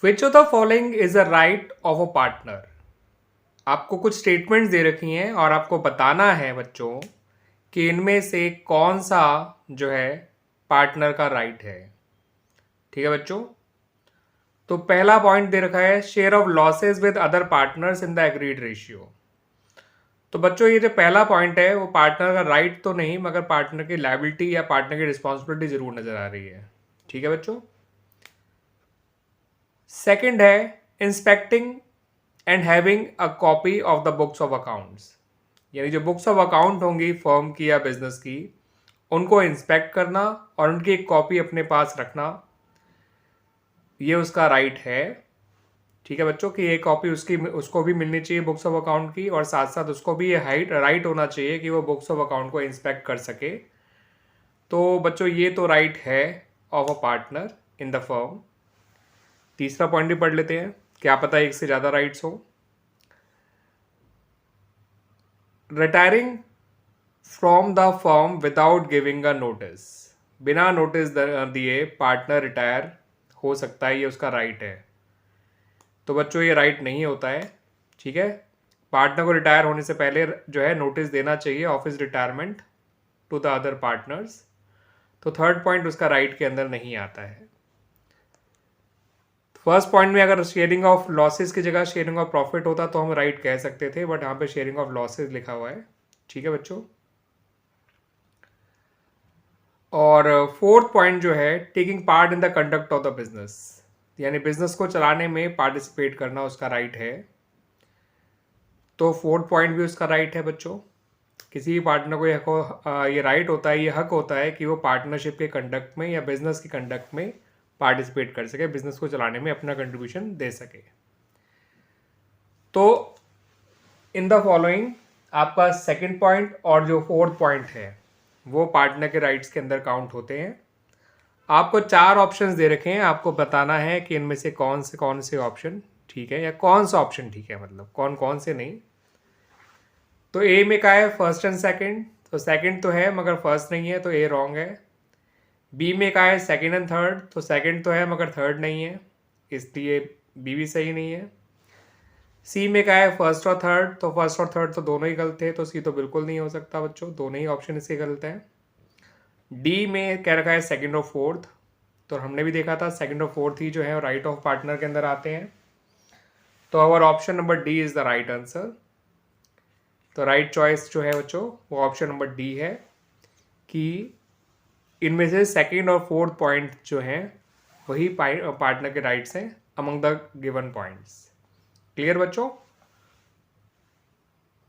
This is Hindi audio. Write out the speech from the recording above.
Which of the following is a right of a partner. आपको कुछ स्टेटमेंट्स दे रखी हैं और आपको बताना है बच्चों कि इनमें से कौन सा जो है पार्टनर का राइट है। ठीक है बच्चों, तो पहला पॉइंट दे रखा है share of losses with other partners in the agreed ratio. तो बच्चों ये जो पहला पॉइंट है वो पार्टनर का राइट तो नहीं मगर पार्टनर की लायबिलिटी या पार्टनर की रिस्पॉन्सिबिलिटी जरूर नजर आ रही है। ठीक है बच्चों। सेकंड है inspecting and having a copy of the books of accounts, यानी जो बुक्स ऑफ अकाउंट होंगी फर्म की या बिजनेस की उनको इंस्पेक्ट करना और उनकी एक कॉपी अपने पास रखना, ये उसका राइट है। ठीक है बच्चों कि ये कॉपी उसको भी मिलनी चाहिए बुक्स ऑफ अकाउंट की, और साथ साथ उसको भी ये राइट होना चाहिए कि वो बुक्स ऑफ अकाउंट को इंस्पेक्ट कर सके। तो बच्चों ये तो राइट है of a partner in the firm. तीसरा पॉइंट भी पढ़ लेते हैं, क्या पता एक से ज़्यादा राइट्स हो। Retiring from the firm without giving a notice, बिना नोटिस दिए पार्टनर रिटायर हो सकता है, ये उसका राइट है। तो बच्चों ये राइट नहीं होता है। ठीक है, पार्टनर को रिटायर होने से पहले जो है नोटिस देना चाहिए of his retirement to the other partners. तो थर्ड पॉइंट उसका राइट के अंदर नहीं आता है। फर्स्ट पॉइंट में अगर शेयरिंग ऑफ लॉसेस की जगह शेयरिंग ऑफ प्रॉफिट होता तो हम राइट कह सकते थे, बट यहाँ पे शेयरिंग ऑफ लॉसेस लिखा हुआ है। ठीक है बच्चों। और फोर्थ पॉइंट जो है taking part in the conduct of the business, यानी बिजनेस को चलाने में पार्टिसिपेट करना उसका राइट है। तो फोर्थ पॉइंट भी उसका राइट है बच्चों। किसी भी पार्टनर को ये राइट होता है, ये हक होता है कि वो पार्टनरशिप के कंडक्ट में या बिजनेस के कंडक्ट में पार्टिसिपेट कर सके, बिजनेस को चलाने में अपना कंट्रीब्यूशन दे सके। तो इन द फॉलोइंग आपका सेकंड पॉइंट और जो फोर्थ पॉइंट है वो पार्टनर के राइट्स के अंदर काउंट होते हैं। आपको 4 ऑप्शंस दे रखे हैं, आपको बताना है कि इनमें से कौन से ऑप्शन ठीक है या कौन सा ऑप्शन ठीक है, मतलब कौन कौन से नहीं। तो ए में क्या है, फर्स्ट एंड सेकंड, तो सेकंड तो है मगर फर्स्ट नहीं है, तो ए रॉन्ग है। बी में क्या है, सेकंड एंड थर्ड, तो सेकंड तो है मगर थर्ड नहीं है, इसलिए बी भी सही नहीं है। सी में क्या है, फर्स्ट और थर्ड, तो फर्स्ट और थर्ड तो दोनों ही गलत है, तो सी तो बिल्कुल नहीं हो सकता बच्चों, दोनों ही ऑप्शन इसके गलत हैं। डी में कह रखा है सेकंड और फोर्थ, तो हमने भी देखा था सेकंड और फोर्थ ही जो है राइट ऑफ पार्टनर के अंदर आते हैं। तो our option number D is the right answer. तो राइट चॉइस जो है बच्चों वो ऑप्शन नंबर डी है कि इनमें से सेकंड और फोर्थ पॉइंट जो हैं वही पार्टनर के राइट्स हैं among the given points. Clear बच्चों।